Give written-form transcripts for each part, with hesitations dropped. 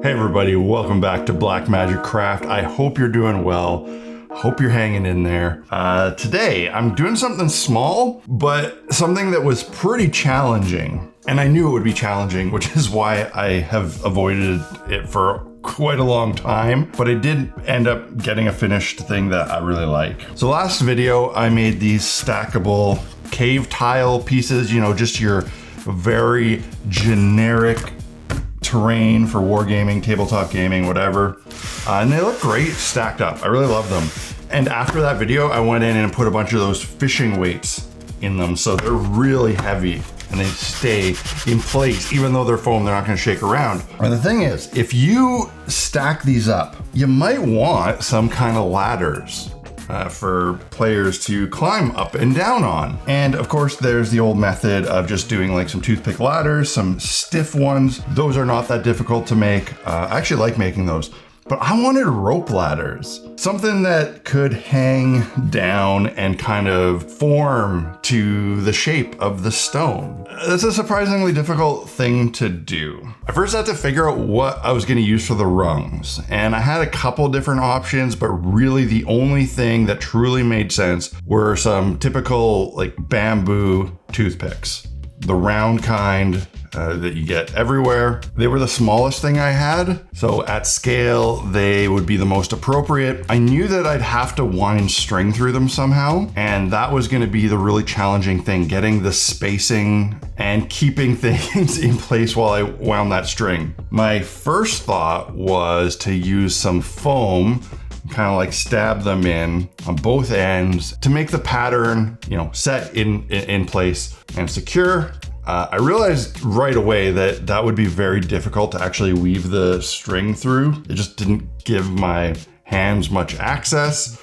Hey everybody, welcome back to Black Magic Craft. I hope you're doing well. Hope you're hanging in there. Today, I'm doing something small, but something that was pretty challenging. And I knew it would be challenging, which is why I have avoided it for quite a long time. But I did end up getting a finished thing that I really like. So last video, I made these stackable cave tile pieces, you know, just your very generic terrain for wargaming, tabletop gaming, whatever. And they look great stacked up. I really love them. And after that video, I went in and put a bunch of those fishing weights in them. So they're really heavy and they stay in place. Even though they're foam, they're not gonna shake around. And the thing is, if you stack these up, you might want some kind of ladders for players to climb up and down on. And of course, there's the old method of just doing like some toothpick ladders, some stiff ones. Those are not that difficult to make. I actually like making those. But I wanted rope ladders, something that could hang down and kind of form to the shape of the stone. That's a surprisingly difficult thing to do. I first had to figure out what I was gonna use for the rungs. And I had a couple different options, but really the only thing that truly made sense were some typical like bamboo toothpicks. The round kind that you get everywhere. They were the smallest thing I had, so at scale, they would be the most appropriate. I knew that I'd have to wind string through them somehow, and that was gonna be the really challenging thing, getting the spacing and keeping things in place while I wound that string. My first thought was to use some foam, kind of like stab them in on both ends to make the pattern, you know, set in place and secure. I realized right away that that would be very difficult to actually weave the string through. It just didn't give my hands much access.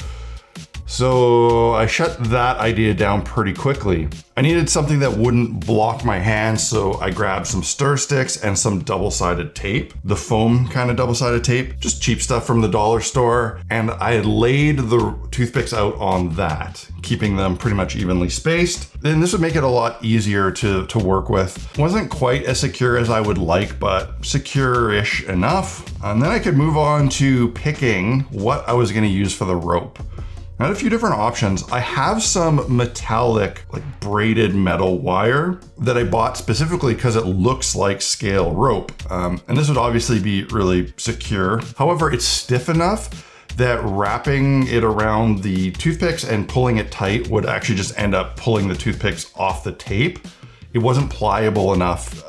So I shut that idea down pretty quickly. I needed something that wouldn't block my hands, so I grabbed some stir sticks and some double-sided tape, the foam kind of double-sided tape, just cheap stuff from the dollar store. And I laid the toothpicks out on that, keeping them pretty much evenly spaced. And this would make it a lot easier to work with. Wasn't quite as secure as I would like, but secure-ish enough. And then I could move on to picking what I was gonna use for the rope. I had a few different options. I have some metallic, like braided metal wire that I bought specifically because it looks like scale rope. And this would obviously be really secure. However, it's stiff enough that wrapping it around the toothpicks and pulling it tight would actually just end up pulling the toothpicks off the tape. It wasn't pliable enough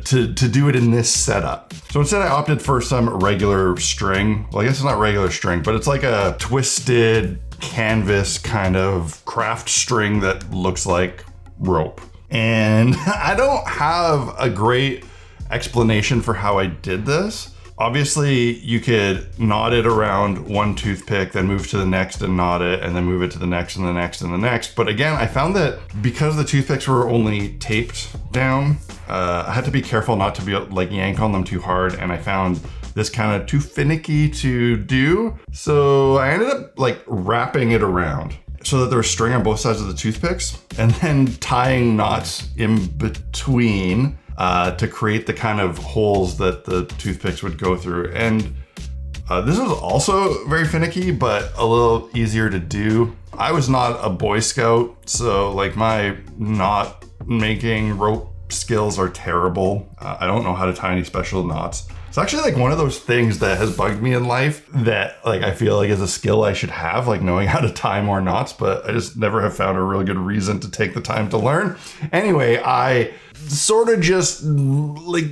to do it in this setup. So instead I opted for some regular string. Well, I guess it's not regular string, but it's like a twisted canvas kind of craft string that looks like rope. And I don't have a great explanation for how I did this. Obviously, you could knot it around one toothpick, then move to the next and knot it, and then move it to the next and the next and the next. But again, I found that because the toothpicks were only taped down, I had to be careful not to be like yank on them too hard. And I found this kind of too finicky to do. So I ended up like wrapping it around so that there was string on both sides of the toothpicks and then tying knots in between to create the kind of holes that the toothpicks would go through. And this was also very finicky, but a little easier to do. I was not a Boy Scout, so like my knot making rope skills are terrible. I don't know how to tie any special knots. It's actually like one of those things that has bugged me in life that like I feel like is a skill I should have, like knowing how to tie more knots, but I just never have found a really good reason to take the time to learn. Anyway, I sort of just like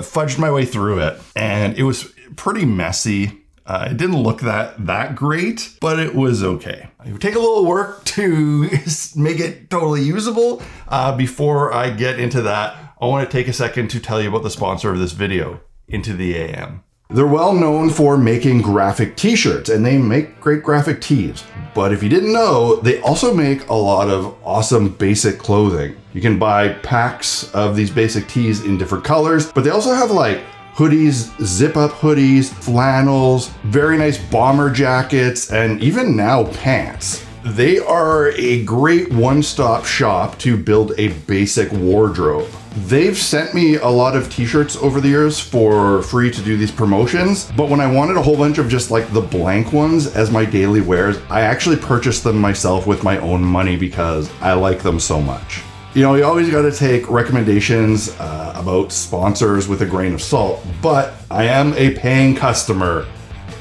fudged my way through it, and it was pretty messy. It didn't look that great, but it was okay. It would take a little work to make it totally usable. Before I get into that, I want to take a second to tell you about the sponsor of this video, Into the AM. They're well known for making graphic t-shirts, and they make great graphic tees. But if you didn't know, they also make a lot of awesome basic clothing. You can buy packs of these basic tees in different colors, but they also have like hoodies, zip-up hoodies, flannels, very nice bomber jackets, and even now pants. They are a great one-stop shop to build a basic wardrobe. They've sent me a lot of t-shirts over the years for free to do these promotions, but when I wanted a whole bunch of just like the blank ones as my daily wears, I actually purchased them myself with my own money because I like them so much. You know, you always got to take recommendations about sponsors with a grain of salt, but I am a paying customer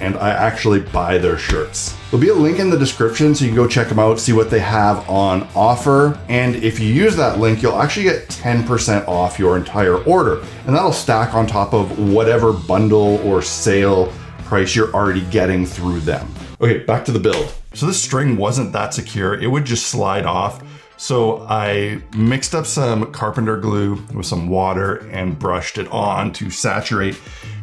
and I actually buy their shirts. There'll be a link in the description so you can go check them out, see what they have on offer. And if you use that link, you'll actually get 10% off your entire order. And that'll stack on top of whatever bundle or sale price you're already getting through them. Okay, back to the build. So this string wasn't that secure. It would just slide off. So I mixed up some carpenter glue with some water and brushed it on to saturate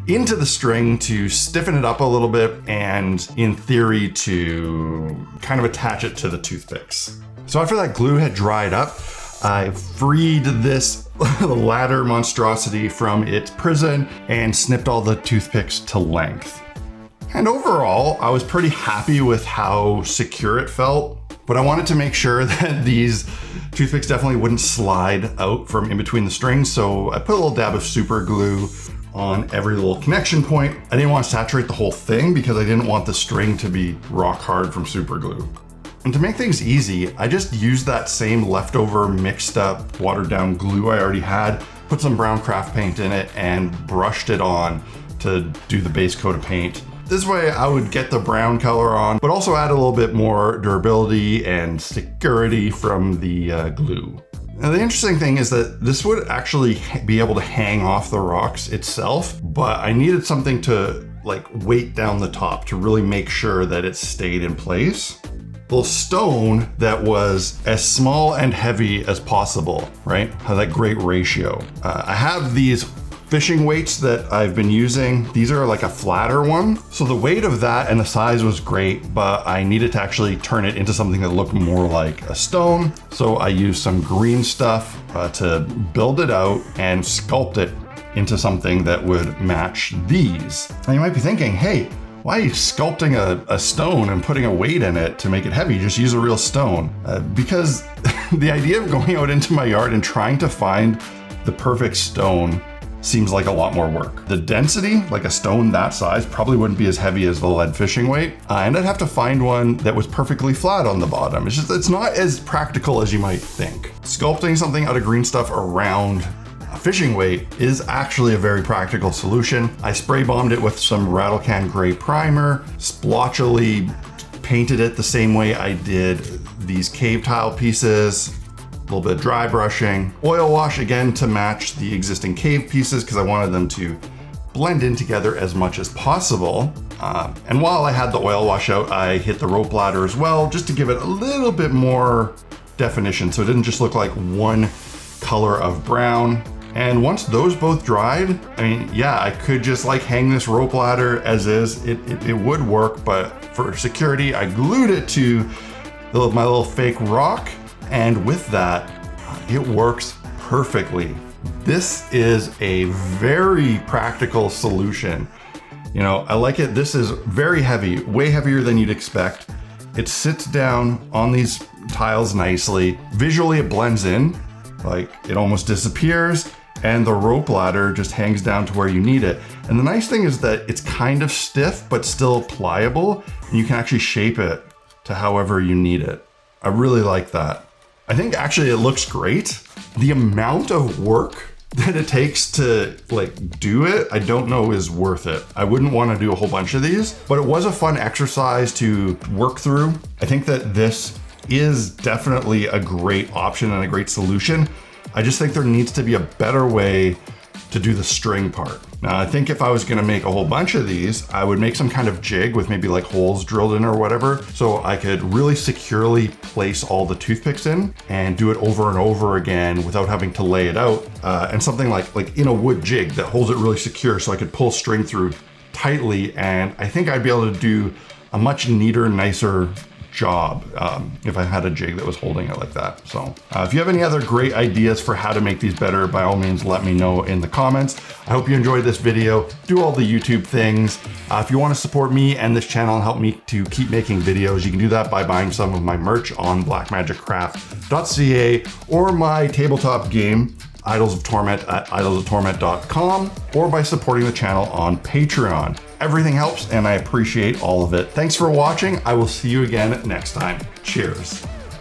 into the string to stiffen it up a little bit and in theory to kind of attach it to the toothpicks. So after that glue had dried up, I freed this ladder monstrosity from its prison and snipped all the toothpicks to length. And overall, I was pretty happy with how secure it felt, but I wanted to make sure that these toothpicks definitely wouldn't slide out from in between the strings. So I put a little dab of super glue on every little connection point. I didn't want to saturate the whole thing because I didn't want the string to be rock hard from super glue. And to make things easy, I just used that same leftover mixed up watered down glue I already had, put some brown craft paint in it and brushed it on to do the base coat of paint. This way I would get the brown color on, but also add a little bit more durability and security from the glue. Now the interesting thing is that this would actually be able to hang off the rocks itself, but I needed something to like weight down the top to really make sure that it stayed in place. A little stone that was as small and heavy as possible, right? Had that great ratio. I have these fishing weights that I've been using. These are like a flatter one. So the weight of that and the size was great, but I needed to actually turn it into something that looked more like a stone. So I used some green stuff to build it out and sculpt it into something that would match these. Now you might be thinking, hey, why are you sculpting a stone and putting a weight in it to make it heavy? Just use a real stone. Because the idea of going out into my yard and trying to find the perfect stone seems like a lot more work. The density, like a stone that size, probably wouldn't be as heavy as the lead fishing weight. And I'd have to find one that was perfectly flat on the bottom. It's not as practical as you might think. Sculpting something out of green stuff around a fishing weight is actually a very practical solution. I spray bombed it with some Rattle Can Gray primer, splotchily painted it the same way I did these cave tile pieces, a little bit of dry brushing, oil wash again to match the existing cave pieces because I wanted them to blend in together as much as possible. And while I had the oil wash out, I hit the rope ladder as well, just to give it a little bit more definition so it didn't just look like one color of brown. And once those both dried, I mean, yeah, I could just like hang this rope ladder as is. It would work, but for security, I glued it to my little fake rock. And with that, it works perfectly. This is a very practical solution. You know, I like it. This is very heavy, way heavier than you'd expect. It sits down on these tiles nicely. Visually, it blends in, like it almost disappears, and the rope ladder just hangs down to where you need it. And the nice thing is that it's kind of stiff, but still pliable, and you can actually shape it to however you need it. I really like that. I think actually it looks great. The amount of work that it takes to like do it, I don't know is worth it. I wouldn't want to do a whole bunch of these, but it was a fun exercise to work through. I think that this is definitely a great option and a great solution. I just think there needs to be a better way to do the string part. Now, I think if I was gonna make a whole bunch of these, I would make some kind of jig with maybe like holes drilled in or whatever, so I could really securely place all the toothpicks in and do it over and over again without having to lay it out. And something like in a wood jig that holds it really secure so I could pull string through tightly. And I think I'd be able to do a much neater, nicer job if I had a jig that was holding it like that. So if you have any other great ideas for how to make these better, by all means, let me know in the comments. I hope you enjoyed this video. Do all the YouTube things. If you want to support me and this channel and help me to keep making videos, you can do that by buying some of my merch on blackmagiccraft.ca or my tabletop game, Idols of Torment, at idolsoftorment.com, or by supporting the channel on Patreon. Everything helps and I appreciate all of it. Thanks for watching. I will see you again next time. Cheers.